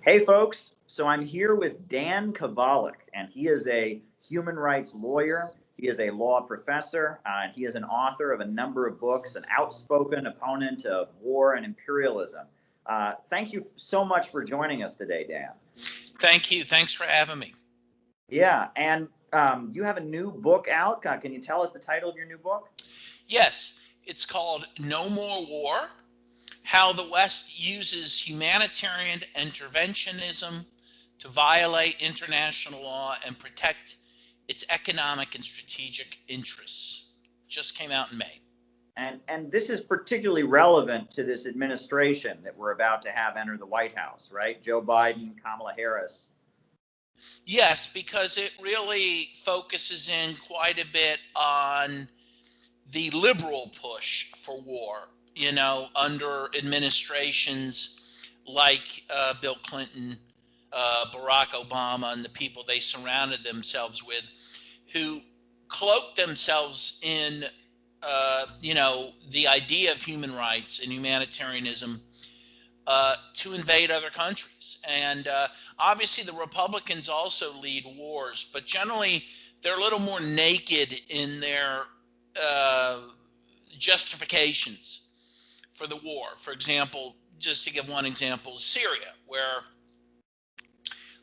Hey, folks. So I'm here with Dan Kovalik, and he is a human rights lawyer. He is a law professor, and he is an author of a number of books, an outspoken opponent of war and imperialism. Thank you so much for joining us today, Dan. Thank you. Thanks for having me. Yeah, and you have a new book out. Can you tell us the title of your new book? Yes, it's called No More War: How the West Uses Humanitarian Interventionism to Violate International Law and Protect its Economic and Strategic Interests. Just came out in May. And this is particularly relevant to this administration that we're about to have enter the White House, right? Joe Biden, Kamala Harris. Yes, because it really focuses in quite a bit on the liberal push for war, under administrations like Bill Clinton, Barack Obama, and the people they surrounded themselves with, who cloaked themselves in, the idea of human rights and humanitarianism to invade other countries. And obviously the Republicans also lead wars, but generally they're a little more naked in their justifications for the war. For example, just to give one example, Syria, where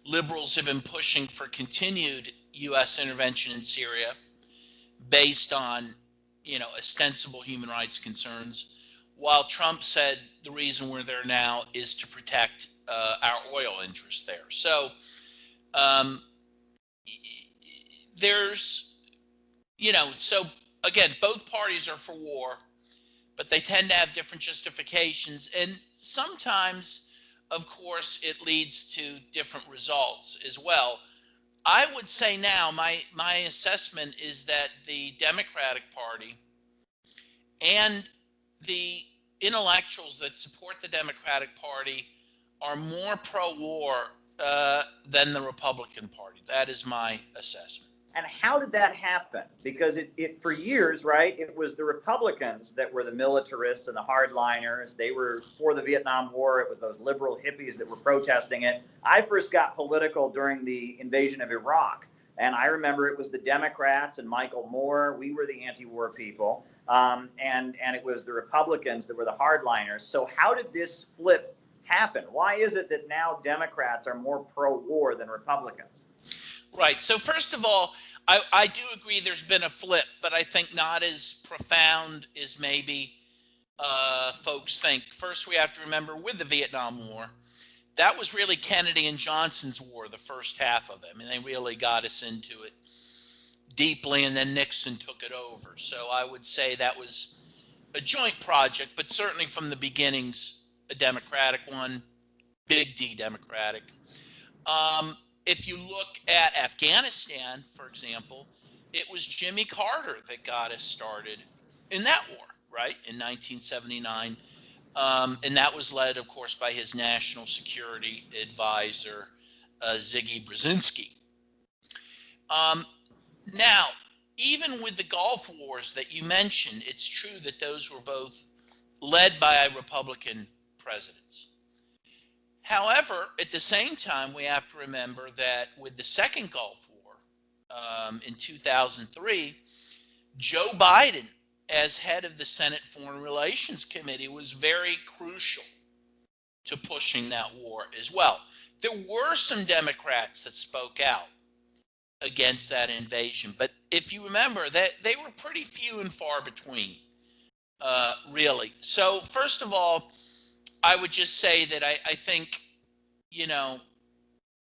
liberals have been pushing for continued U.S. intervention in Syria based on, ostensible human rights concerns, while Trump said the reason we're there now is to protect our oil interests there. So there's, so again, both parties are for war, but they tend to have different justifications. And sometimes, of course, it leads to different results as well. I would say now my assessment is that the Democratic Party and the intellectuals that support the Democratic Party are more pro-war than the Republican Party. That is my assessment. And how did that happen? Because it for years, right, it was the Republicans that were the militarists and the hardliners. They were for the Vietnam War. It was those liberal hippies that were protesting it. I first got political during the invasion of Iraq. And I remember it was the Democrats and Michael Moore. We were the anti-war people. And it was the Republicans that were the hardliners. So how did this flip happen? Why is it that now Democrats are more pro-war than Republicans? Right. So first of all, I do agree there's been a flip, but I think not as profound as maybe folks think. First, we have to remember with the Vietnam War, that was really Kennedy and Johnson's war, the first half of it. I mean, they really got us into it deeply, and then Nixon took it over. So I would say that was a joint project, but certainly from the beginnings, a Democratic one, big D Democratic. If you look at Afghanistan, for example, it was Jimmy Carter that got us started in that war, right, in 1979. And that was led, of course, by his national security advisor, Ziggy Brzezinski. Now, even with the Gulf Wars that you mentioned, it's true that those were both led by Republican presidents. However, at the same time, we have to remember that with the second Gulf War in 2003, Joe Biden, as head of the Senate Foreign Relations Committee, was very crucial to pushing that war as well. There were some Democrats that spoke out against that invasion, but if you remember, that they were pretty few and far between, really. So first of all, I would just say that I think,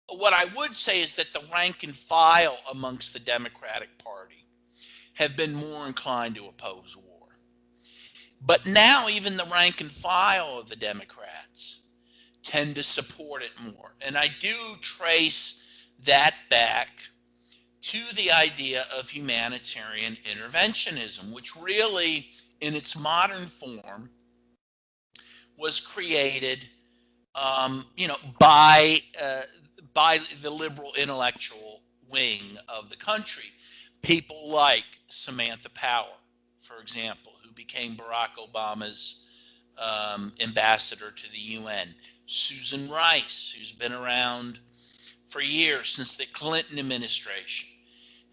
what I would say is that the rank and file amongst the Democratic Party have been more inclined to oppose war. But now even the rank and file of the Democrats tend to support it more. And I do trace that back to the idea of humanitarian interventionism, which really, in its modern form, was created, by the liberal intellectual wing of the country. People like Samantha Power, for example, who became Barack Obama's ambassador to the UN. Susan Rice, who's been around for years since the Clinton administration,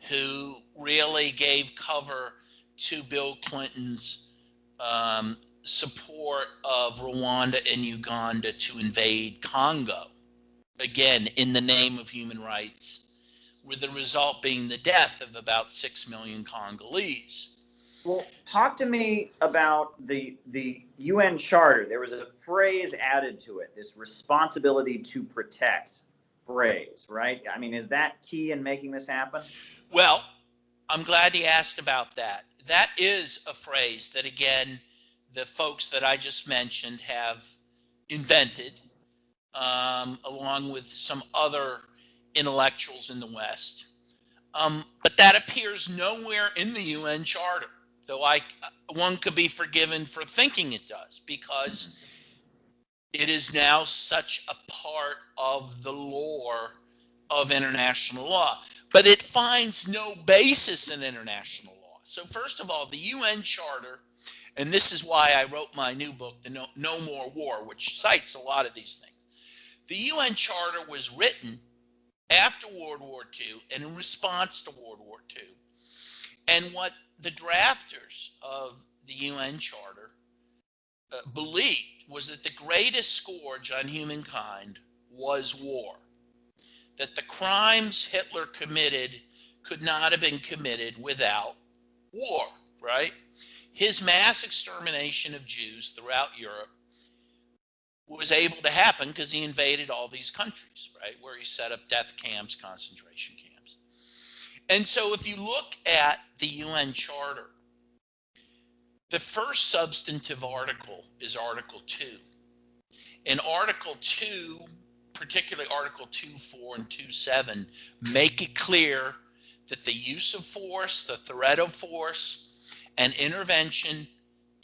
who really gave cover to Bill Clinton's support of Rwanda and Uganda to invade Congo, again, in the name of human rights, with the result being the death of about 6 million Congolese. Well, talk to me about the UN Charter. There was a phrase added to it, this responsibility to protect phrase, right? I mean, is that key in making this happen? Well, I'm glad you asked about that. That is a phrase that, again, the folks that I just mentioned have invented, along with some other intellectuals in the West. But that appears nowhere in the UN Charter, though one could be forgiven for thinking it does, because it is now such a part of the lore of international law. But it finds no basis in international law. So first of all, the UN Charter, and this is why I wrote my new book, The No More War, which cites a lot of these things. The UN Charter was written after World War II and in response to World War II. And what the drafters of the UN Charter believed was that the greatest scourge on humankind was war. That the crimes Hitler committed could not have been committed without war, right? His mass extermination of Jews throughout Europe was able to happen because he invaded all these countries, right? Where he set up death camps, concentration camps. And so if you look at the UN Charter, the first substantive article is Article 2. And Article 2, particularly Article 2.4 and 2.7, make it clear that the use of force, the threat of force, and intervention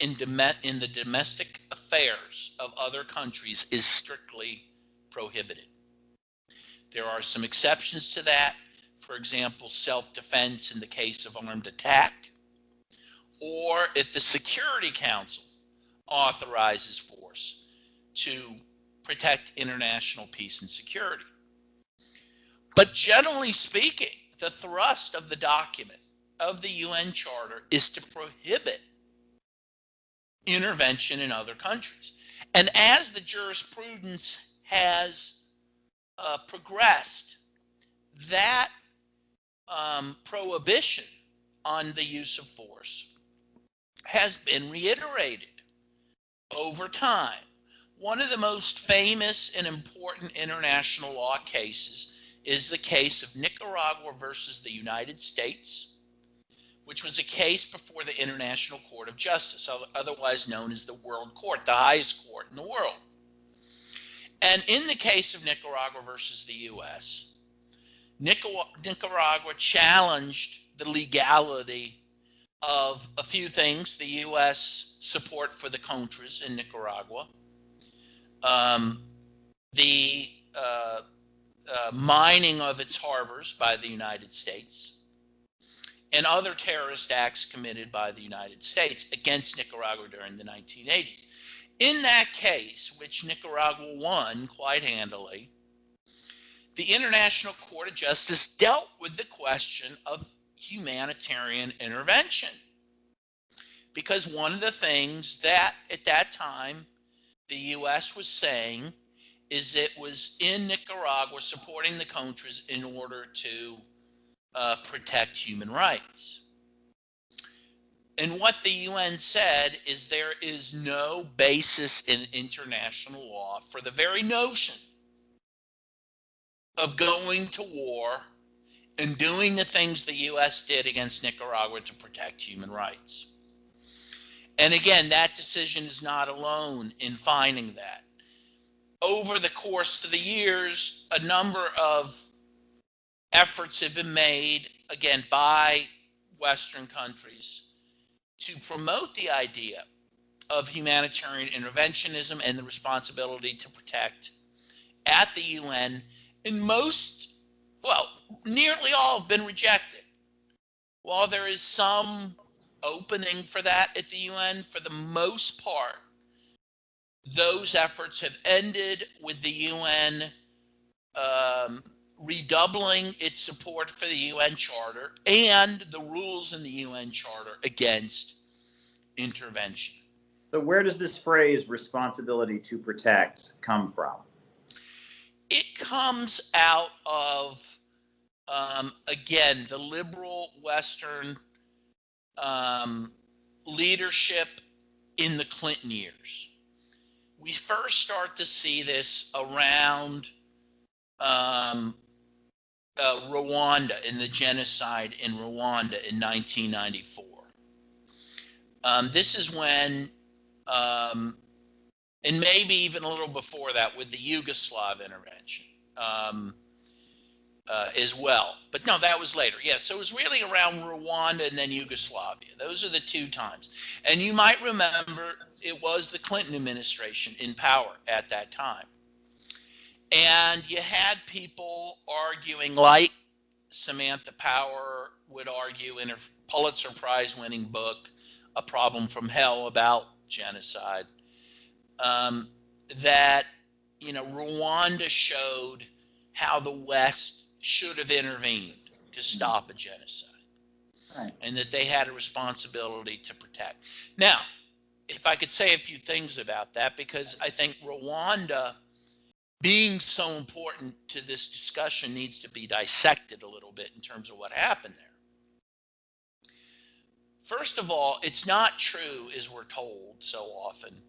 in the domestic affairs of other countries is strictly prohibited. There are some exceptions to that. For example, self-defense in the case of armed attack, or if the Security Council authorizes force to protect international peace and security. But generally speaking, the thrust of the document of the UN Charter is to prohibit intervention in other countries. And as the jurisprudence has progressed, that prohibition on the use of force has been reiterated over time. One of the most famous and important international law cases is the case of Nicaragua versus the United States, which was a case before the International Court of Justice, otherwise known as the World Court, the highest court in the world. And in the case of Nicaragua versus the U.S., Nicaragua challenged the legality of a few things: the U.S. support for the Contras in Nicaragua, the mining of its harbors by the United States, and other terrorist acts committed by the United States against Nicaragua during the 1980s. In that case, which Nicaragua won quite handily, the International Court of Justice dealt with the question of humanitarian intervention. Because one of the things that at that time the U.S. was saying is it was in Nicaragua supporting the Contras in order to protect human rights. And what the UN said is there is no basis in international law for the very notion of going to war and doing the things the U.S. did against Nicaragua to protect human rights. And again, that decision is not alone in finding that. Over the course of the years, a number of efforts have been made, again, by Western countries to promote the idea of humanitarian interventionism and the responsibility to protect at the UN. And most, well, nearly all have been rejected. While there is some opening for that at the UN, for the most part, Those efforts have ended with the UN redoubling its support for the UN Charter and the rules in the UN Charter against intervention. So where does this phrase responsibility to protect come from? It comes out of, again, the liberal Western leadership in the Clinton years. We first start to see this around Rwanda, in the genocide in Rwanda in 1994. This is when, and maybe even a little before that, with the Yugoslav intervention as well. But no, that was later. Yeah, so it was really around Rwanda and then Yugoslavia. Those are the two times. And you might remember it was the Clinton administration in power at that time. And you had people arguing, like Samantha Power would argue in her Pulitzer Prize winning book, A Problem from Hell, about genocide, that, you know, Rwanda showed how the West should have intervened to stop a genocide. Right. And that they had a responsibility to protect. Now, if I could say a few things about that, because I think Rwanda, being so important to this discussion, needs to be dissected a little bit in terms of what happened there. First of all, it's not true, as we're told so often,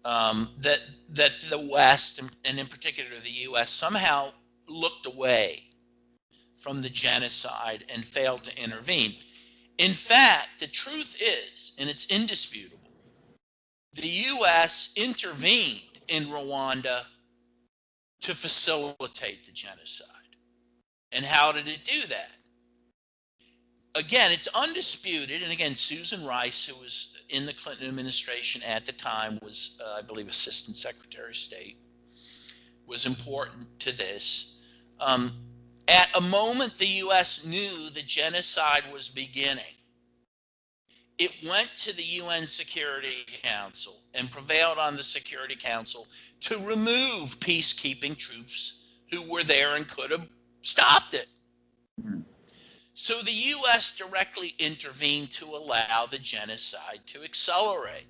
that the West, and in particular the U.S., somehow looked away from the genocide and failed to intervene. In fact, the truth is, and it's indisputable, the U.S. intervened in Rwanda to facilitate the genocide. And how did it do that? Again, it's undisputed, and again, Susan Rice, who was in the Clinton administration at the time, was, I believe, Assistant Secretary of State, was important to this. At a moment the U.S. knew the genocide was beginning, it went to the UN Security Council and prevailed on the Security Council to remove peacekeeping troops who were there and could have stopped it. Mm-hmm. So the U.S. directly intervened to allow the genocide to accelerate.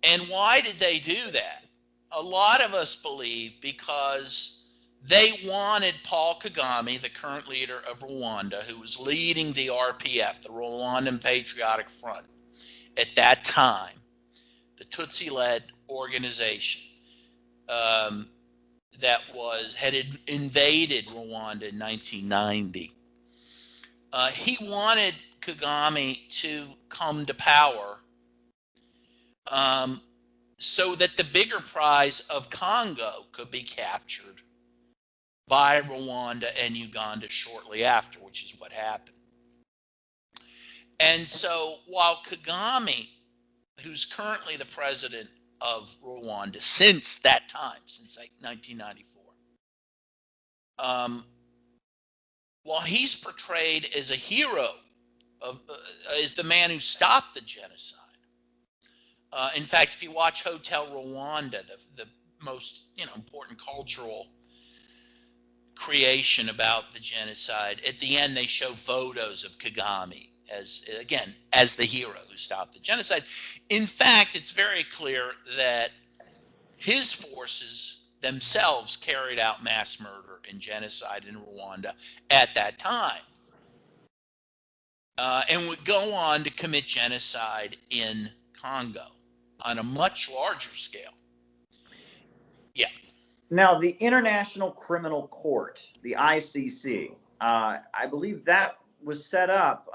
And why did they do that? A lot of us believe because they wanted Paul Kagame, the current leader of Rwanda, who was leading the RPF, the Rwandan Patriotic Front, at that time, the Tutsi-led organization that had invaded Rwanda in 1990. He wanted Kagame to come to power so that the bigger prize of Congo could be captured by Rwanda and Uganda shortly after, which is what happened. And so while Kagame, who's currently the president of Rwanda since that time, since like 1994, while he's portrayed as a hero, as the man who stopped the genocide. In fact, if you watch Hotel Rwanda, the most important cultural creation about the genocide, at the end they show photos of Kagame as the hero who stopped the genocide. In fact, it's very clear that his forces themselves carried out mass murder and genocide in Rwanda at that time, and would go on to commit genocide in Congo on a much larger scale. Yeah. Now, the International Criminal Court, the ICC, I believe that was set up,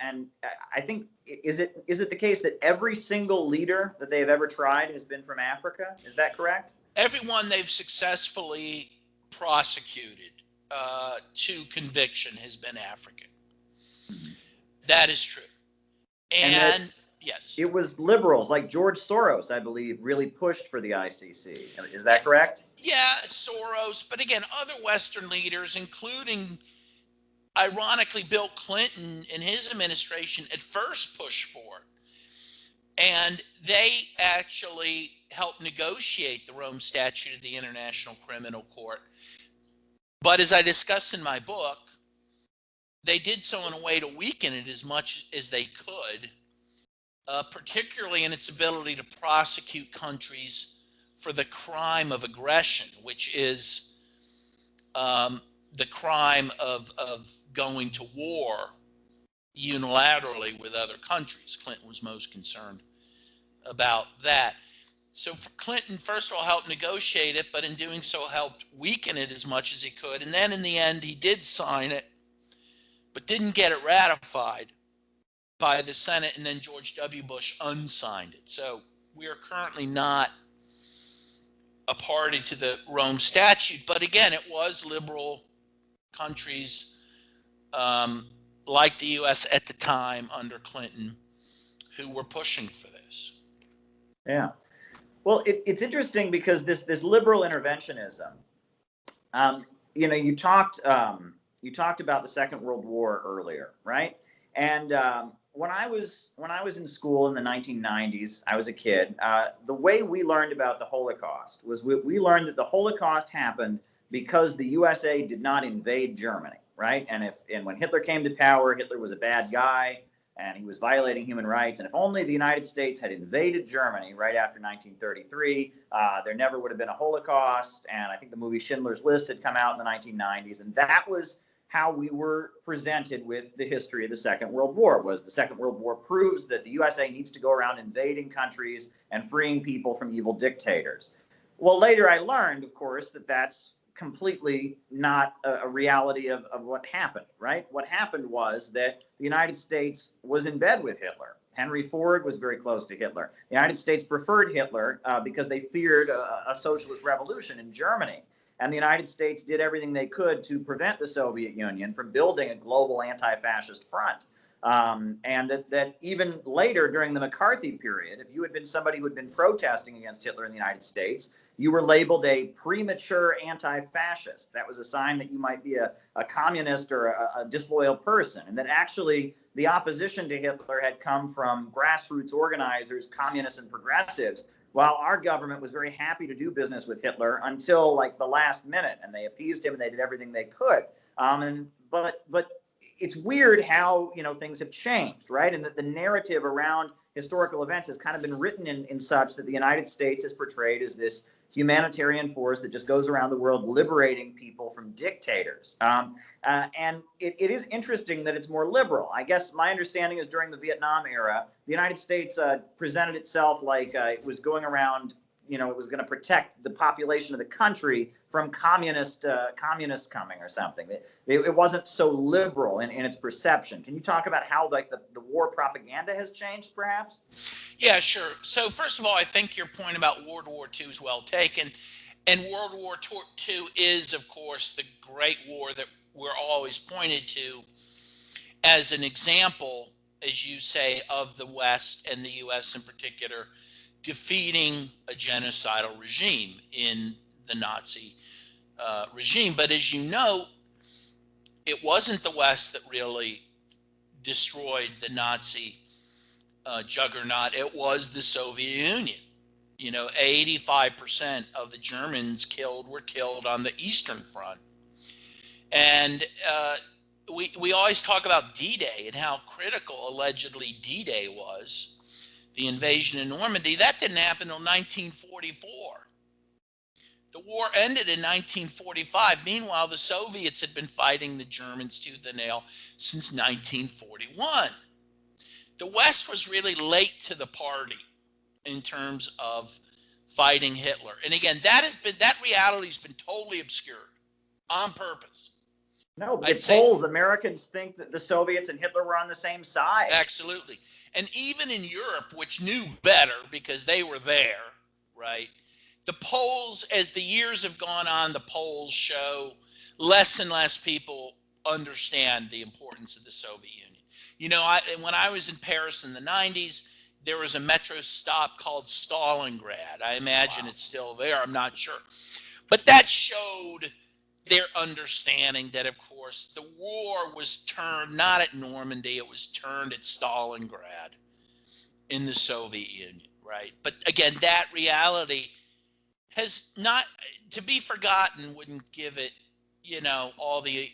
and I think, is it the case that every single leader that they have ever tried has been from Africa? Is that correct? Everyone they've successfully prosecuted to conviction has been African. Mm-hmm. That is true. And yes. It was liberals like George Soros, I believe, really pushed for the ICC. Is that correct? Yeah, Soros, but again, other Western leaders, including, ironically, Bill Clinton and his administration, at first pushed for it. And they actually helped negotiate the Rome Statute of the International Criminal Court. But as I discussed in my book, they did so in a way to weaken it as much as they could, particularly in its ability to prosecute countries for the crime of aggression, which is the crime of going to war unilaterally with other countries. Clinton was most concerned about that. So Clinton, first of all, helped negotiate it, but in doing so helped weaken it as much as he could. And then in the end, he did sign it, but didn't get it ratified by the Senate, and then George W. Bush unsigned it. So we are currently not a party to the Rome Statute, but again, it was liberal countries like the U.S. at the time under Clinton who were pushing for this. Yeah. Well, it's interesting because this liberal interventionism, you talked about the Second World War earlier, right? And when I was in school in the 1990s, I was a kid. The way we learned about the Holocaust was we learned that the Holocaust happened because the USA did not invade Germany, right? And when Hitler came to power, Hitler was a bad guy and he was violating human rights. And if only the United States had invaded Germany right after 1933, there never would have been a Holocaust. And I think the movie Schindler's List had come out in the 1990s, and that was how we were presented with the history of the Second World War. Was the Second World War proves that the USA needs to go around invading countries and freeing people from evil dictators. Well, later I learned, of course, that that's completely not a reality of what happened, right? What happened was that the United States was in bed with Hitler. Henry Ford was very close to Hitler. The United States preferred Hitler because they feared a socialist revolution in Germany. And the United States did everything they could to prevent the Soviet Union from building a global anti-fascist front. And that even later during the McCarthy period, if you had been somebody who had been protesting against Hitler in the United States, you were labeled a premature anti-fascist. That was a sign that you might be a communist or a disloyal person. And that actually the opposition to Hitler had come from grassroots organizers, communists and progressives, while our government was very happy to do business with Hitler until like the last minute, and they appeased him and they did everything they could. But it's weird how things have changed, right? And that the narrative around historical events has kind of been written in such that the United States is portrayed as this humanitarian force that just goes around the world liberating people from dictators. And it is interesting that it's more liberal. I guess my understanding is during the Vietnam era, the United States presented itself like it was going around, it was going to protect the population of the country from communists coming or something. It wasn't so liberal in its perception. Can you talk about how like the war propaganda has changed, perhaps? Yeah, sure. So first of all, I think your point about World War II is well taken. And World War II is, of course, the great war that we're always pointed to as an example, as you say, of the West and the U.S. in particular, defeating a genocidal regime in the Nazi regime. But as you know, it wasn't the West that really destroyed the Nazi juggernaut. It was the Soviet Union. 85% of the Germans were killed on the Eastern Front. And we always talk about D-Day and how critical allegedly D-Day was, the invasion in Normandy. That didn't happen until 1944. The war ended in 1945. Meanwhile, the Soviets had been fighting the Germans tooth and nail since 1941. The West was really late to the party in terms of fighting Hitler. And again, that reality has been totally obscured on purpose. No, but it's polls. Americans think that the Soviets and Hitler were on the same side. Absolutely. And even in Europe, which knew better because they were there, right? The polls, as the years have gone on, the polls show less and less people understand the importance of the Soviet Union. When I was in Paris in the 90s, there was a metro stop called Stalingrad. I imagine It's still there. I'm not sure. But that showed their understanding that, of course, the war was turned not at Normandy, it was turned at Stalingrad. in the Soviet Union, right? But again, that reality has not to be forgotten. Wouldn't give it, all the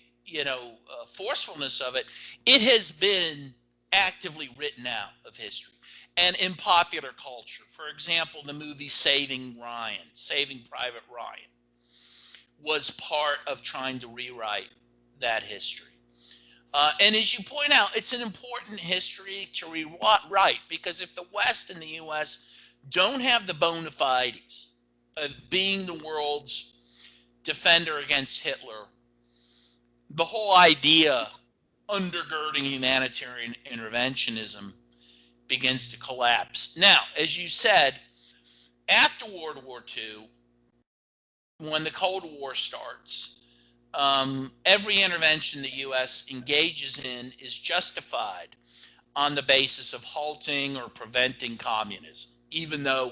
forcefulness of it. It has been actively written out of history and in popular culture. For example, the movie Saving Private Ryan, was part of trying to rewrite that history. And as you point out, it's an important history to rewrite, because if the West and the US don't have the bona fides of being the world's defender against Hitler, the whole idea undergirding humanitarian interventionism begins to collapse. Now, as you said, after World War II, when the Cold War starts, every intervention the U.S. engages in is justified on the basis of halting or preventing communism, even though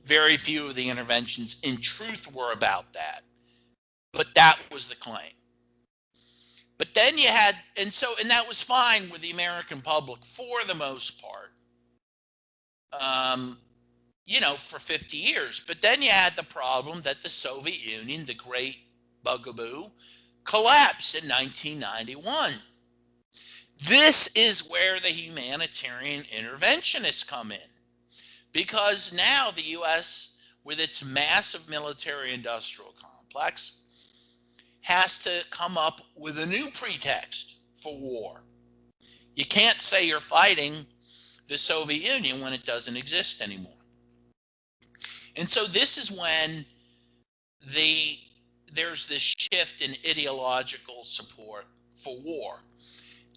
very few of the interventions in truth were about that. But that was the claim. But then you had, and that was fine with the American public for the most part, for 50 years. But then you had the problem that the Soviet Union, the great bugaboo, collapsed in 1991. This is where the humanitarian interventionists come in, because now the U.S., with its massive military-industrial complex, has to come up with a new pretext for war. You can't say you're fighting the Soviet Union when it doesn't exist anymore. And so this is when there's this shift in ideological support for war.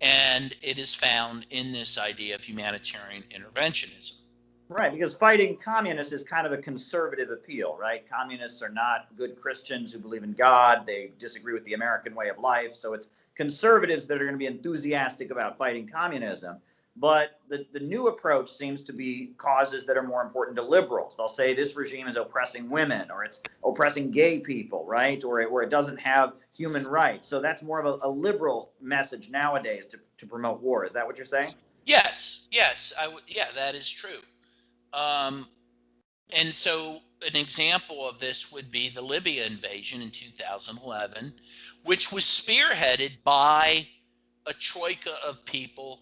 And it is found in this idea of humanitarian interventionism. Right, because fighting communists is kind of a conservative appeal, right? Communists are not good Christians who believe in God. They disagree with the American way of life. So it's conservatives that are going to be enthusiastic about fighting communism. But the new approach seems to be causes that are more important to liberals. They'll say this regime is oppressing women, or it's oppressing gay people, right? Or it doesn't have human rights. So that's more of a liberal message nowadays to promote war. Is that what you're saying? Yes, that is true. And so an example of this would be the Libya invasion in 2011, which was spearheaded by a troika of people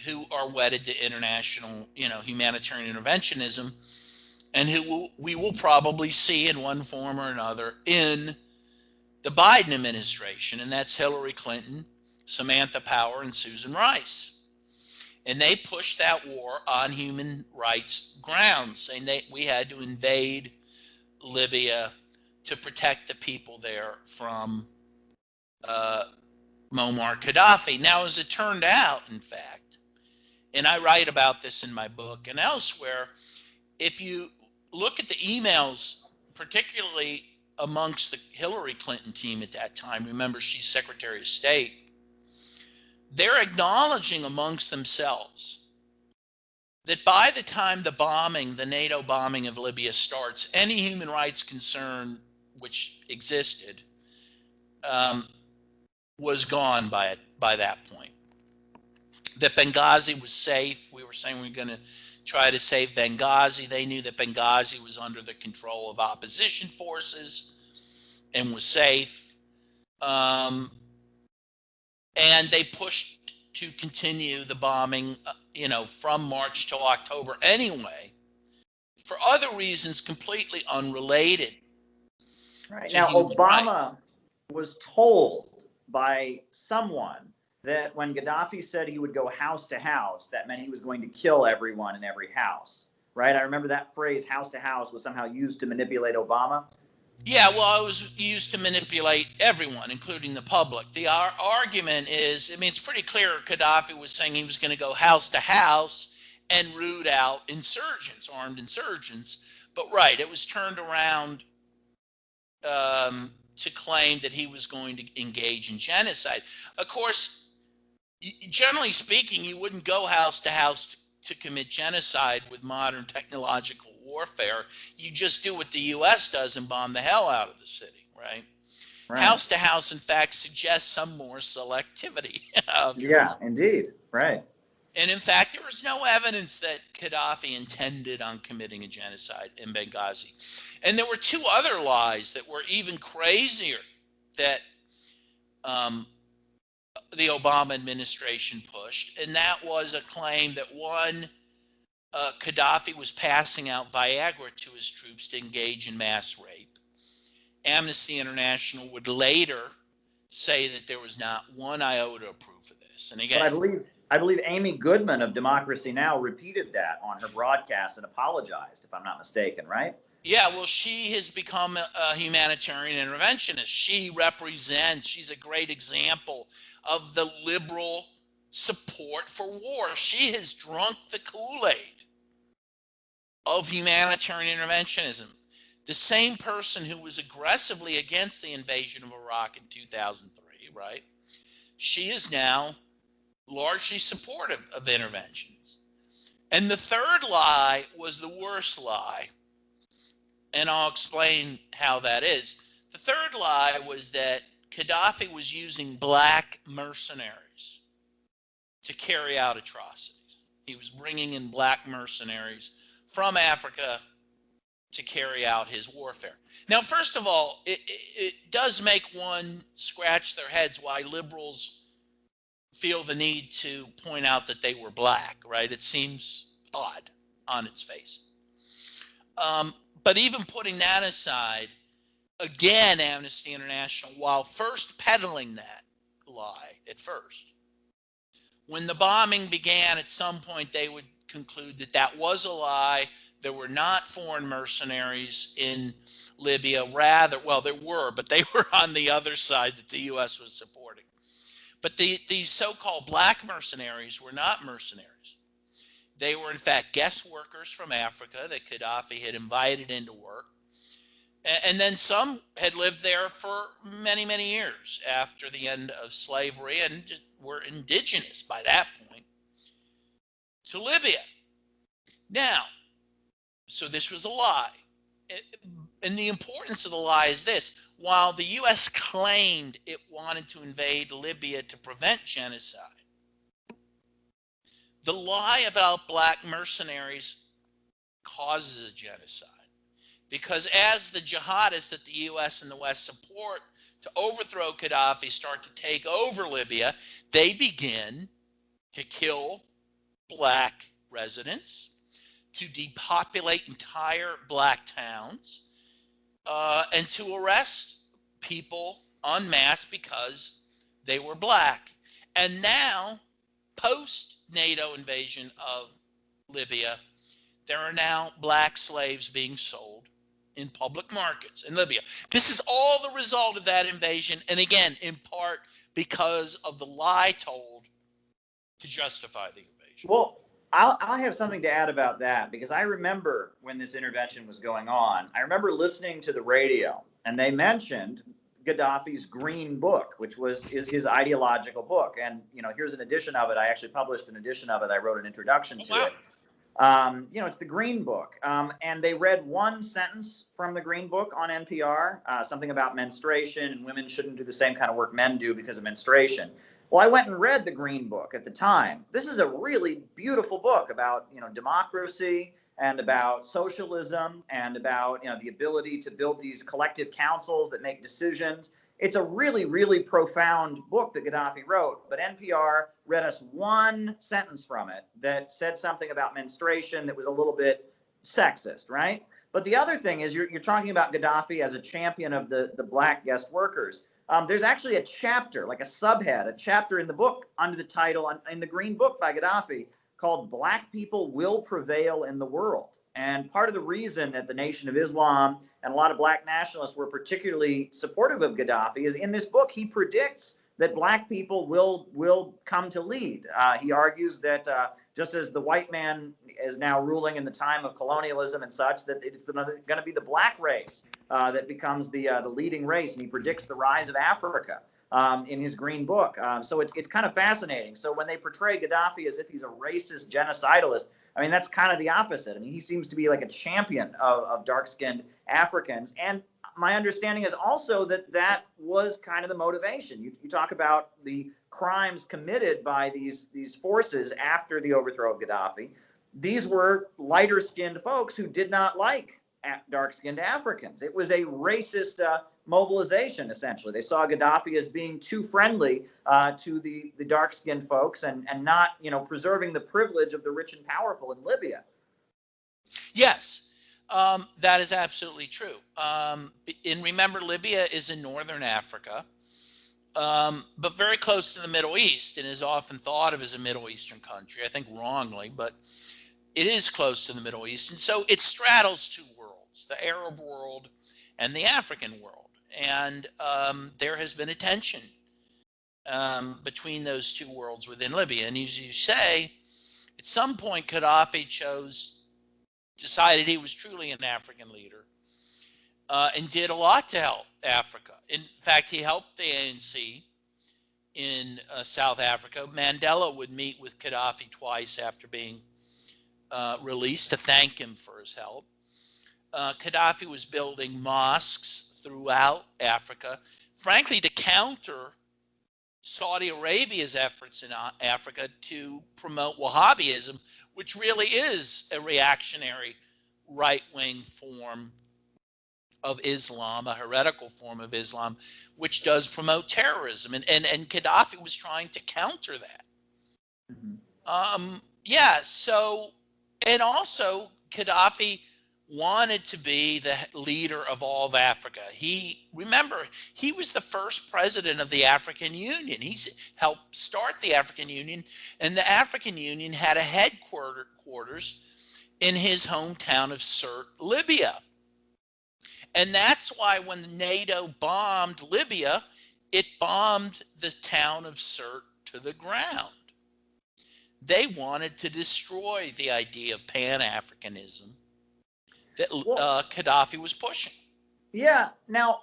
who are wedded to international, humanitarian interventionism, and who we will probably see in one form or another in the Biden administration, and that's Hillary Clinton, Samantha Power, and Susan Rice. And they pushed that war on human rights grounds, saying we had to invade Libya to protect the people there from Muammar Gaddafi. Now, as it turned out, in fact, and I write about this in my book and elsewhere, if you look at the emails, particularly amongst the Hillary Clinton team at that time, remember she's Secretary of State, they're acknowledging amongst themselves that by the time the NATO bombing of Libya starts, any human rights concern which existed was gone by that point. That Benghazi was safe. We were saying we were going to try to save Benghazi. They knew that Benghazi was under the control of opposition forces and was safe. And they pushed to continue the bombing, from March till October anyway, for other reasons completely unrelated. Right. Now, Obama was told by someone that when Gaddafi said he would go house to house, that meant he was going to kill everyone in every house, right? I remember that phrase, house to house, was somehow used to manipulate Obama. Yeah, well, it was used to manipulate everyone, including the public. The argument is, it's pretty clear Gaddafi was saying he was going to go house to house and root out insurgents, armed insurgents. But right, it was turned around to claim that he was going to engage in genocide. Of course, generally speaking, you wouldn't go house to house to commit genocide with modern technological warfare. You just do what the U.S. does and bomb the hell out of the city, right? House to house, in fact, suggests some more selectivity. Yeah, indeed. Right. And in fact, there was no evidence that Gaddafi intended on committing a genocide in Benghazi. And there were two other lies that were even crazier that the Obama administration pushed. And that was a claim that one, Gaddafi was passing out Viagra to his troops to engage in mass rape. Amnesty International would later say that there was not one iota of proof of this. And again, but I believe Amy Goodman of Democracy Now! Repeated that on her broadcast and apologized, if I'm not mistaken, right? yeah, well, she has become a humanitarian interventionist. She's a great example of the liberal support for war. She has drunk the Kool-Aid of humanitarian interventionism. The same person who was aggressively against the invasion of Iraq in 2003, right? She is now largely supportive of interventions. And the third lie was the worst lie. And I'll explain how that is. The third lie was that Gaddafi was using black mercenaries to carry out atrocities. He was bringing in black mercenaries from Africa to carry out his warfare. Now, first of all, it does make one scratch their heads why liberals feel the need to point out that they were black, right? It seems odd on its face. But even putting that aside, again, Amnesty International, while first peddling that lie at first, when the bombing began, at some point they would conclude that that was a lie. There were not foreign mercenaries in Libya. Rather, well, there were, but they were on the other side that the U.S. was supporting. But these so-called black mercenaries were not mercenaries. They were, in fact, guest workers from Africa that Gaddafi had invited into work. And then some had lived there for many, many years after the end of slavery and just were indigenous by that point to Libya. Now, so this was a lie. And the importance of the lie is this. While the U.S. claimed it wanted to invade Libya to prevent genocide, the lie about black mercenaries causes a genocide. Because as the jihadists that the U.S. and the West support to overthrow Gaddafi start to take over Libya, they begin to kill black residents, to depopulate entire black towns, and to arrest people en masse because they were black. And now, post-NATO invasion of Libya, there are now black slaves being sold in public markets in Libya. This is all the result of that invasion, and again, in part because of the lie told to justify the invasion. Well, I'll have something to add about that, because I remember when this intervention was going on, I remember listening to the radio, and they mentioned Gaddafi's Green Book, which is his ideological book. And, here's an edition of it. I actually published an edition of it. I wrote an introduction to it. It's the Green Book. And they read one sentence from the Green Book on NPR, something about menstruation and women shouldn't do the same kind of work men do because of menstruation. Well, I went and read the Green Book at the time. This is a really beautiful book about, democracy and about socialism and about, the ability to build these collective councils that make decisions. It's a really, really profound book that Gaddafi wrote, but NPR read us one sentence from it that said something about menstruation that was a little bit sexist, right? But the other thing is you're talking about Gaddafi as a champion of the black guest workers. There's actually a chapter, like a subhead, a chapter in the book under the title in the Green Book by Gaddafi called Black People Will Prevail in the World. And part of the reason that the Nation of Islam and a lot of black nationalists were particularly supportive of Gaddafi is in this book, he predicts that black people will come to lead. He argues that just as the white man is now ruling in the time of colonialism and such, that it's going to be the black race that becomes the leading race. And he predicts the rise of Africa in his Green Book. So it's kind of fascinating. So when they portray Gaddafi as if he's a racist genocidalist, I mean, that's kind of the opposite. I mean, he seems to be like a champion of dark-skinned Africans. And my understanding is also that was kind of the motivation. You talk about the crimes committed by these forces after the overthrow of Gaddafi, these were lighter-skinned folks who did not like dark-skinned Africans. It was a racist mobilization, essentially. They saw Gaddafi as being too friendly to the dark-skinned folks and not, preserving the privilege of the rich and powerful in Libya. Yes, that is absolutely true. And remember, Libya is in northern Africa, but very close to the Middle East, and is often thought of as a Middle Eastern country. I think wrongly, but it is close to the Middle East. And so it straddles two worlds, the Arab world and the African world. And there has been a tension between those two worlds within Libya. And as you say, at some point, Gaddafi decided he was truly an African leader and did a lot to help Africa. In fact, he helped the ANC in South Africa. Mandela would meet with Gaddafi twice after being released to thank him for his help. Gaddafi was building mosques throughout Africa, frankly, to counter Saudi Arabia's efforts in Africa to promote Wahhabism, which really is a reactionary right-wing form of Islam, a heretical form of Islam, which does promote terrorism. And Gaddafi was trying to counter that. Mm-hmm. And also Gaddafi wanted to be the leader of all of Africa. Remember, he was the first president of the African Union. He's helped start the African Union, and the African Union had a headquarters in his hometown of Sirte, Libya. And that's why when NATO bombed Libya, it bombed the town of Sirte to the ground. They wanted to destroy the idea of Pan-Africanism that Gaddafi was pushing. Yeah. Now,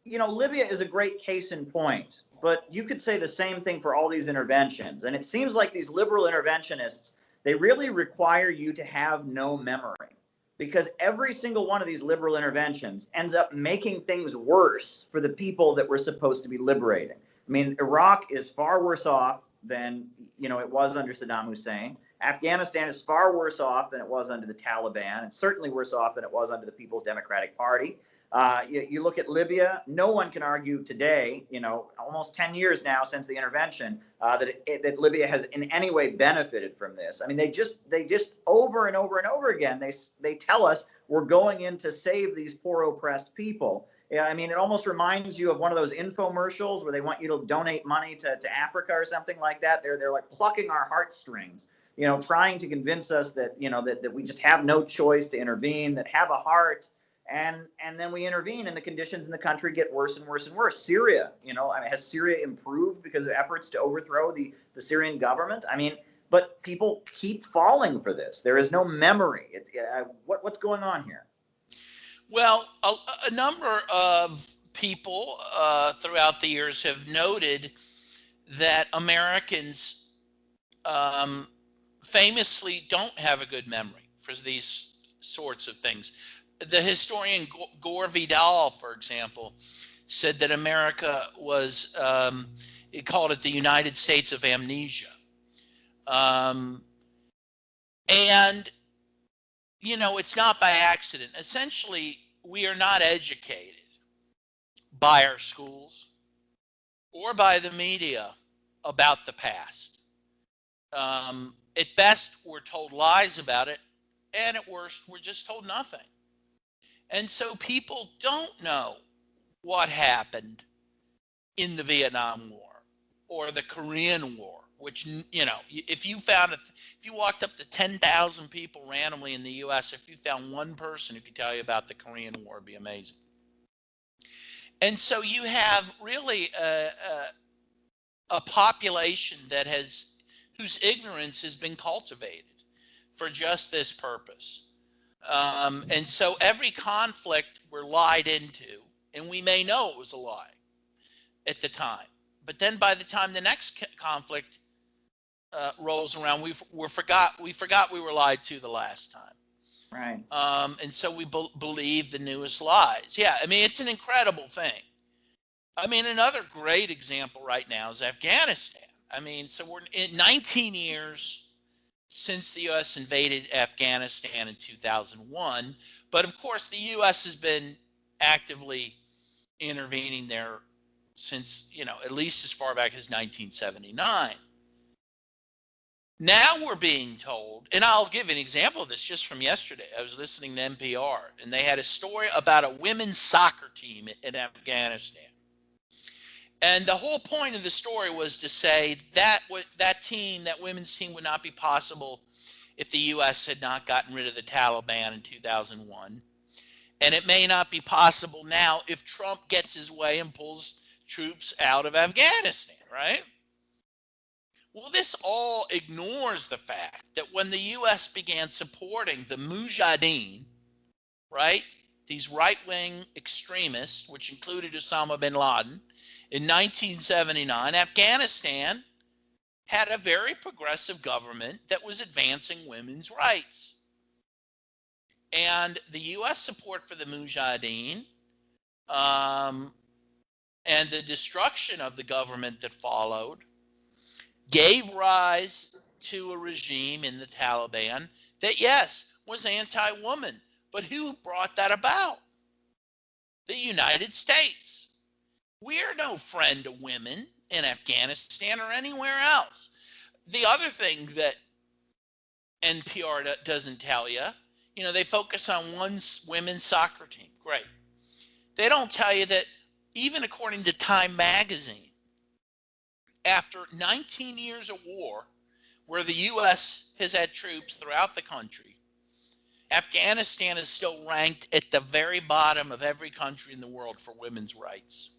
Libya is a great case in point, but you could say the same thing for all these interventions. And it seems like these liberal interventionists, they really require you to have no memory, because every single one of these liberal interventions ends up making things worse for the people that we're supposed to be liberating. I mean, Iraq is far worse off than it was under Saddam Hussein. Afghanistan is far worse off than it was under the Taliban, and certainly worse off than it was under the People's Democratic Party. You look at Libya, no one can argue today, almost 10 years now since the intervention, that Libya has in any way benefited from this. I mean, they just over and over and over again, they tell us we're going in to save these poor oppressed people. Yeah, I mean, it almost reminds you of one of those infomercials where they want you to donate money to Africa or something like that. They're like plucking our heartstrings, trying to convince us that, that we just have no choice to intervene, that have a heart. And then we intervene and the conditions in the country get worse and worse and worse. Syria, has Syria improved because of efforts to overthrow the Syrian government? I mean, but people keep falling for this. There is no memory. What's going on here? Well, a number of people throughout the years have noted that Americans famously don't have a good memory for these sorts of things. The historian Gore Vidal, for example, said that America was, he called it the United States of amnesia. It's not by accident. Essentially, we are not educated by our schools or by the media about the past. At best, we're told lies about it, and at worst, we're just told nothing. And so people don't know what happened in the Vietnam War or the Korean War, which, if you walked up to 10,000 people randomly in the US, if you found one person who could tell you about the Korean War, it'd be amazing. And so you have really a population whose ignorance has been cultivated for just this purpose. And so every conflict we're lied into, and we may know it was a lie at the time, but then by the time the next conflict rolls around, we forgot we were lied to the last time. Right. And so we believe the newest lies. Yeah, I mean, it's an incredible thing. I mean, another great example right now is Afghanistan. I mean, so we're in 19 years since the U.S. invaded Afghanistan in 2001. But of course, the U.S. has been actively intervening there since, at least as far back as 1979. Now we're being told, and I'll give an example of this just from yesterday. I was listening to NPR, and they had a story about a women's soccer team in Afghanistan. And the whole point of the story was to say that that women's team would not be possible if the U.S. had not gotten rid of the Taliban in 2001. And it may not be possible now if Trump gets his way and pulls troops out of Afghanistan, right? Well, this all ignores the fact that when the U.S. began supporting the Mujahideen, right, these right-wing extremists, which included Osama bin Laden, in 1979, Afghanistan had a very progressive government that was advancing women's rights. And the U.S. support for the Mujahideen and the destruction of the government that followed gave rise to a regime in the Taliban that, yes, was anti-woman. But who brought that about? The United States. We are no friend of women in Afghanistan or anywhere else. The other thing that NPR doesn't tell you, they focus on one women's soccer team. Great. They don't tell you that even according to Time magazine, after 19 years of war, where the U.S. has had troops throughout the country, Afghanistan is still ranked at the very bottom of every country in the world for women's rights.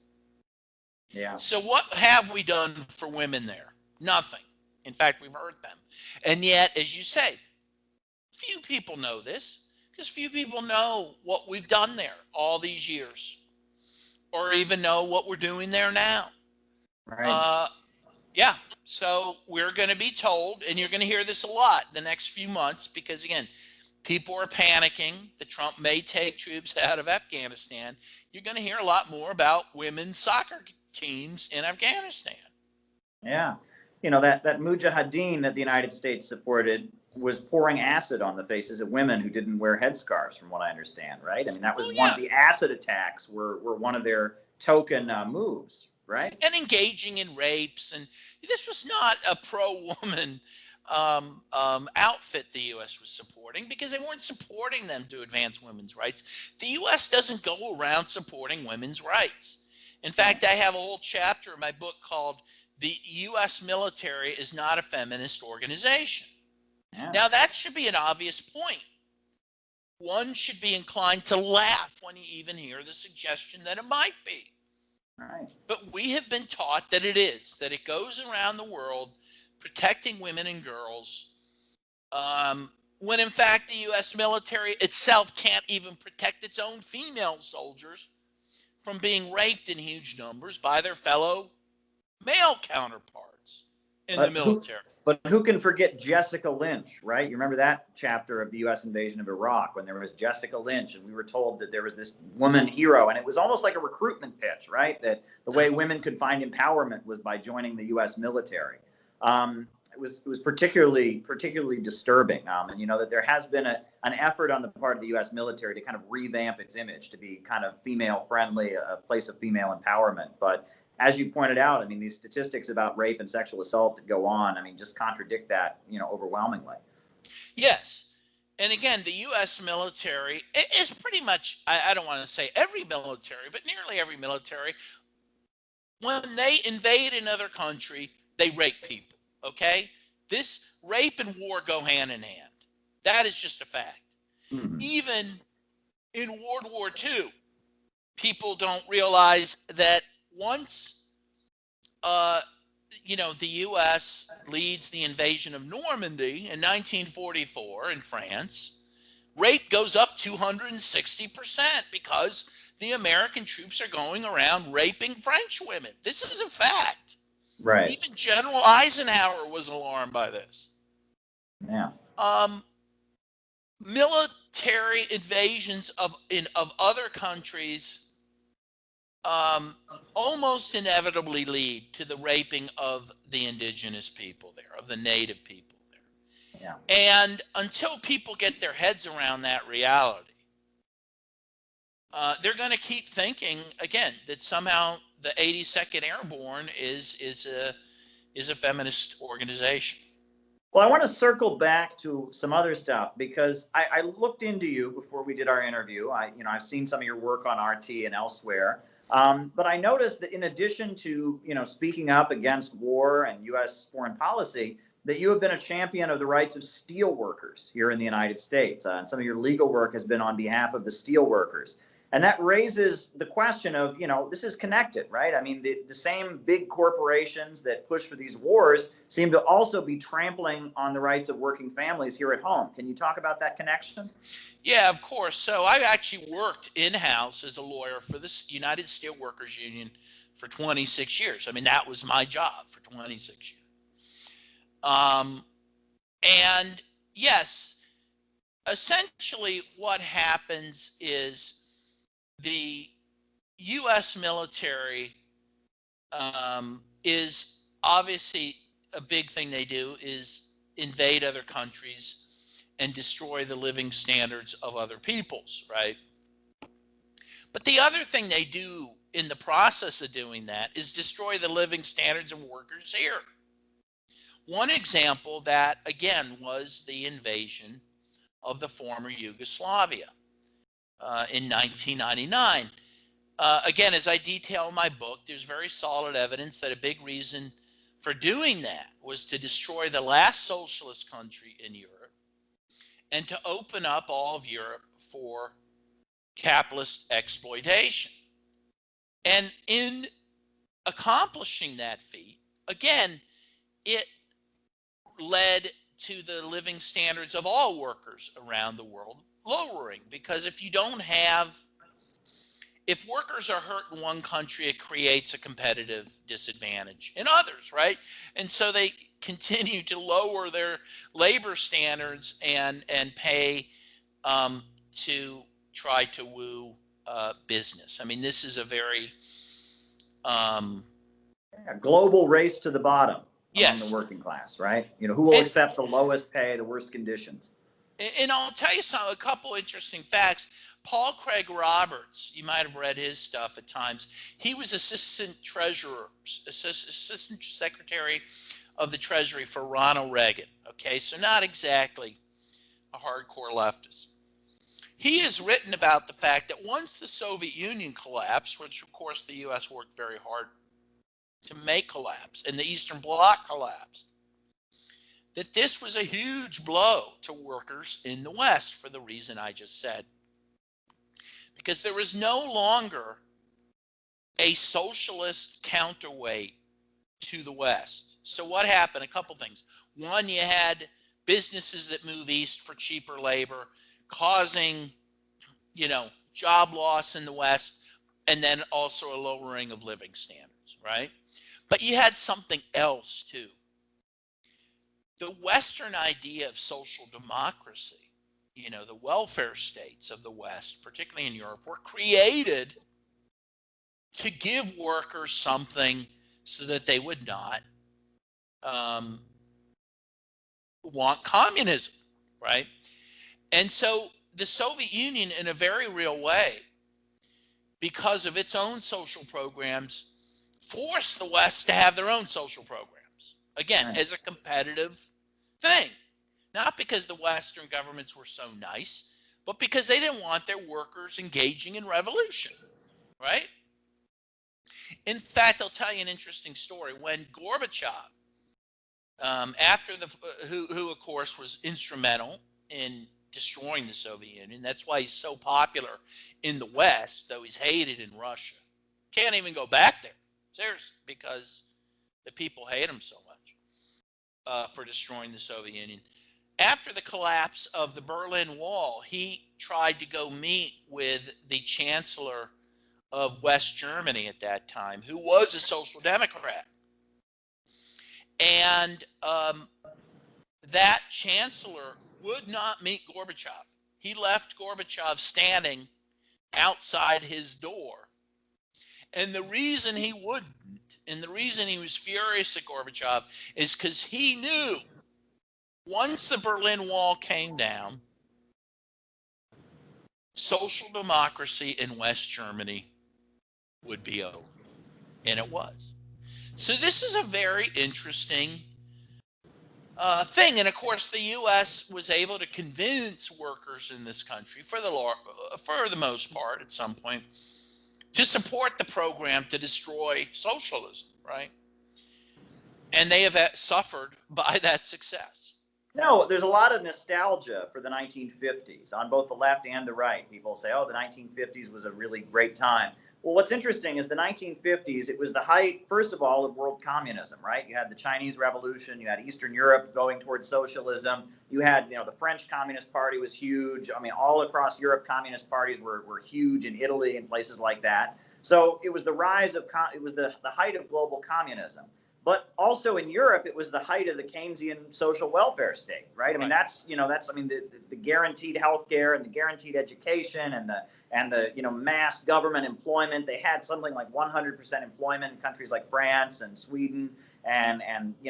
Yeah. So what have we done for women there? Nothing. In fact, we've hurt them. And yet, as you say, few people know this because few people know what we've done there all these years or even know what we're doing there now. Right. Yeah, so we're going to be told, and you're going to hear this a lot the next few months because, again, people are panicking that Trump may take troops out of Afghanistan. You're going to hear a lot more about women's soccer teams in Afghanistan. Yeah. That Mujahideen that the United States supported was pouring acid on the faces of women who didn't wear headscarves, from what I understand, right? I mean, that was one of the acid attacks were one of their token moves. Right. And engaging in rapes. And this was not a pro-woman outfit the U.S. was supporting because they weren't supporting them to advance women's rights. The U.S. doesn't go around supporting women's rights. In fact, I have a whole chapter in my book called The U.S. Military is Not a Feminist Organization. Yeah. Now, that should be an obvious point. One should be inclined to laugh when you even hear the suggestion that it might be. Right. But we have been taught that it is, that it goes around the world protecting women and girls, when in fact the U.S. military itself can't even protect its own female soldiers from being raped in huge numbers by their fellow male counterparts in the military. But who can forget Jessica Lynch, right? You remember that chapter of the U.S. invasion of Iraq when there was Jessica Lynch and we were told that there was this woman hero, and it was almost like a recruitment pitch, right? That the way women could find empowerment was by joining the U.S. military. It was particularly disturbing, and that there has been an effort on the part of the U.S. military to kind of revamp its image to be kind of female friendly, a place of female empowerment, but as you pointed out, I mean, these statistics about rape and sexual assault that go on, I mean, just contradict that, overwhelmingly. Yes. And again, the U.S. military is pretty much, I don't want to say every military, but nearly every military, when they invade another country, they rape people, okay? This rape and war go hand in hand. That is just a fact. Mm-hmm. Even in World War II, people don't realize that once, the U.S. leads the invasion of Normandy in 1944 in France, rape goes up 260% because the American troops are going around raping French women. This is a fact. Right. Even General Eisenhower was alarmed by this. Yeah. Military invasions of other countries almost inevitably lead to the raping of the indigenous people there, of the native people there. Yeah. And until people get their heads around that reality, they're going to keep thinking again that somehow the 82nd Airborne is a feminist organization. Well, I want to circle back to some other stuff because I looked into you before we did our interview. I've seen some of your work on RT and elsewhere, but I noticed that in addition to speaking up against war and U.S. foreign policy, that you have been a champion of the rights of steel workers here in the United States, and some of your legal work has been on behalf of the steel workers. And that raises the question of, this is connected, right? I mean, the same big corporations that push for these wars seem to also be trampling on the rights of working families here at home. Can you talk about that connection? Yeah, of course. So I actually worked in-house as a lawyer for the United Steelworkers Union for 26 years. I mean, that was my job for 26 years. And yes, essentially what happens is the U.S. military is obviously a big thing they do is invade other countries and destroy the living standards of other peoples, right? But the other thing they do in the process of doing that is destroy the living standards of workers here. One example that, again, was the invasion of the former Yugoslavia in 1999. Again, as I detail in my book, there's very solid evidence that a big reason for doing that was to destroy the last socialist country in Europe and to open up all of Europe for capitalist exploitation. And in accomplishing that feat, again, it led to the living standards of all workers around the world lowering, because if workers are hurt in one country, it creates a competitive disadvantage in others, right? And so they continue to lower their labor standards and pay to try to woo business. I mean, this is a very a global race to the bottom among the yes. working class, right? Who will accept the lowest pay, the worst conditions. And I'll tell you a couple interesting facts. Paul Craig Roberts, you might have read his stuff at times. He was assistant secretary of the Treasury for Ronald Reagan. Okay, so not exactly a hardcore leftist. He has written about the fact that once the Soviet Union collapsed, which of course the U.S. worked very hard to make collapse, and the Eastern Bloc collapsed, that this was a huge blow to workers in the West for the reason I just said. Because there was no longer a socialist counterweight to the West. So what happened? A couple things. One, you had businesses that move east for cheaper labor, causing, job loss in the West, and then also a lowering of living standards, right? But you had something else too. The Western idea of social democracy, the welfare states of the West, particularly in Europe, were created to give workers something so that they would not want communism, right? And so the Soviet Union, in a very real way, because of its own social programs, forced the West to have their own social programs, again, as a competitive thing. Not because the Western governments were so nice, but because they didn't want their workers engaging in revolution, right? In fact, I'll tell you an interesting story. When Gorbachev, who of course was instrumental in destroying the Soviet Union, that's why he's so popular in the West, though he's hated in Russia. Can't even go back there, seriously, because the people hate him so much for destroying the Soviet Union. After the collapse of the Berlin Wall, he tried to go meet with the chancellor of West Germany at that time, who was a social democrat. And that chancellor would not meet Gorbachev. He left Gorbachev standing outside his door And the reason he wouldn't, and the reason he was furious at Gorbachev, is because he knew once the Berlin Wall came down, social democracy in West Germany would be over. And it was. So this is a very interesting thing. And of course, the U.S. was able to convince workers in this country, for the most part, at some point, to support the program to destroy socialism, right? And they have suffered by that success. No, there's a lot of nostalgia for the 1950s on both the left and the right. People say, oh, the 1950s was a really great time. Well, what's interesting is the 1950s, it was the height, first of all, of world communism, right? You had the Chinese Revolution, you had Eastern Europe going towards socialism, you had, the French Communist Party was huge. I mean, all across Europe, communist parties were huge in Italy and places like that. So it was the rise of, it was the height of global communism. But also in Europe, it was the height of the Keynesian social welfare state, right? I mean, that's the guaranteed health care and the guaranteed education and the mass government employment. They had something like 100% employment in countries like France and Sweden, and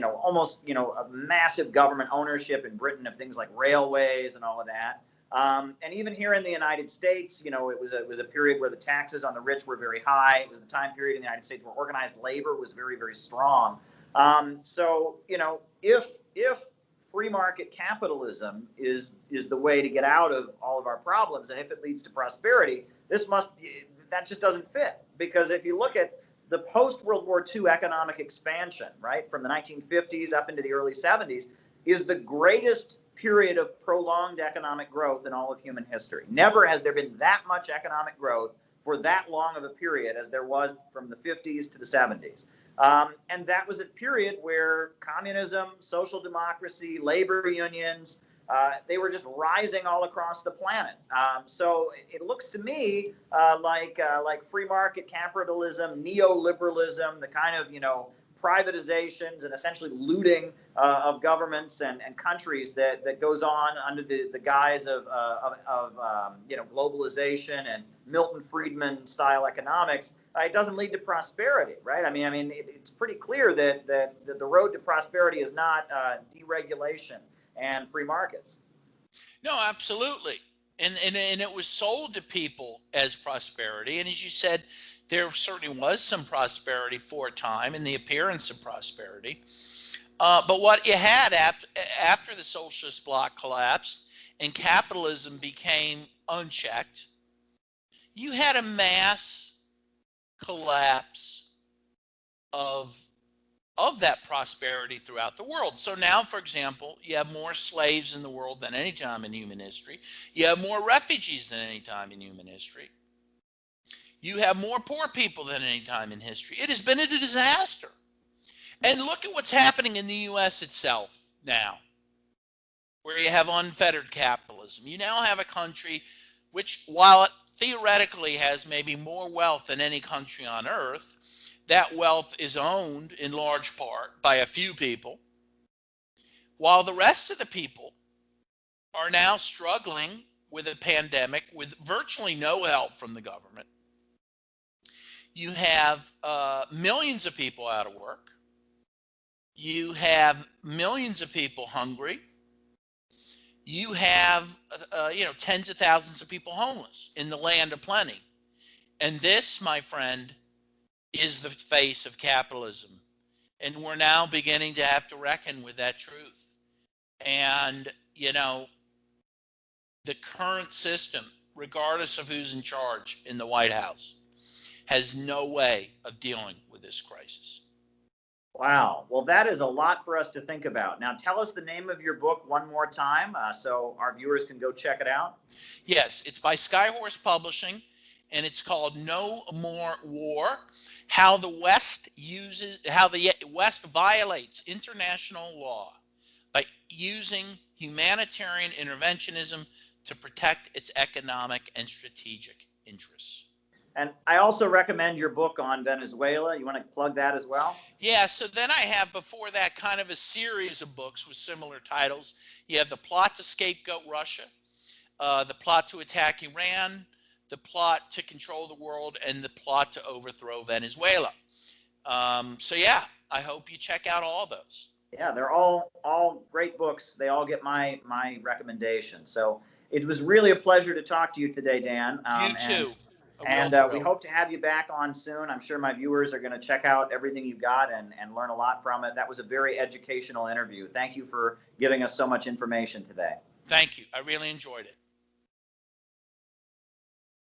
almost a massive government ownership in Britain of things like railways and all of that. And even here in the United States, it was a period where the taxes on the rich were very high. It was the time period in the United States where organized labor was very, very strong. So if free market capitalism is the way to get out of all of our problems, and if it leads to prosperity, that just doesn't fit. Because if you look at the post-World War II economic expansion, right, from the 1950s up into the early 70s, is the greatest period of prolonged economic growth in all of human history. Never has there been that much economic growth for that long of a period as there was from the 50s to the 70s. And that was a period where communism, social democracy, labor unions, they were just rising all across the planet. So it looks to me like free market capitalism, neoliberalism, the kind of, privatizations and essentially looting of governments and countries that goes on under the guise of globalization and Milton Friedman style economics. It doesn't lead to prosperity, right? I mean, it's pretty clear that the road to prosperity is not deregulation and free markets. No, absolutely. And it was sold to people as prosperity. And as you said, there certainly was some prosperity for a time and the appearance of prosperity. But what you had after the socialist bloc collapsed and capitalism became unchecked, you had a mass collapse of that prosperity throughout the world. So now, for example, you have more slaves in the world than any time in human history. You have more refugees than any time in human history. You have more poor people than any time in history. It has been a disaster. And look at what's happening in the U.S. itself now, where you have unfettered capitalism. You now have a country which, while it theoretically has maybe more wealth than any country on earth, that wealth is owned in large part by a few people, while the rest of the people are now struggling with a pandemic with virtually no help from the government. You have millions of people out of work. You have millions of people hungry. You have, tens of thousands of people homeless in the land of plenty. And this, my friend, is the face of capitalism. And we're now beginning to have to reckon with that truth. And, the current system, regardless of who's in charge in the White House, has no way of dealing with this crisis. Wow. Well, that is a lot for us to think about. Now, tell us the name of your book one more time so our viewers can go check it out. Yes, it's by Skyhorse Publishing, and it's called No More War: How the West violates international law by using humanitarian interventionism to protect its economic and strategic interests. And I also recommend your book on Venezuela. You want to plug that as well? Yeah, so then I have before that kind of a series of books with similar titles. You have The Plot to Scapegoat Russia, The Plot to Attack Iran, the plot to control the world, and the plot to overthrow Venezuela. So yeah, I hope you check out all those. Yeah, they're all great books. They all get my recommendation. So it was really a pleasure to talk to you today, Dan. You too. And we hope to have you back on soon. I'm sure my viewers are going to check out everything you got and learn a lot from it. That was a very educational interview. Thank you for giving us so much information today. Thank you. I really enjoyed it.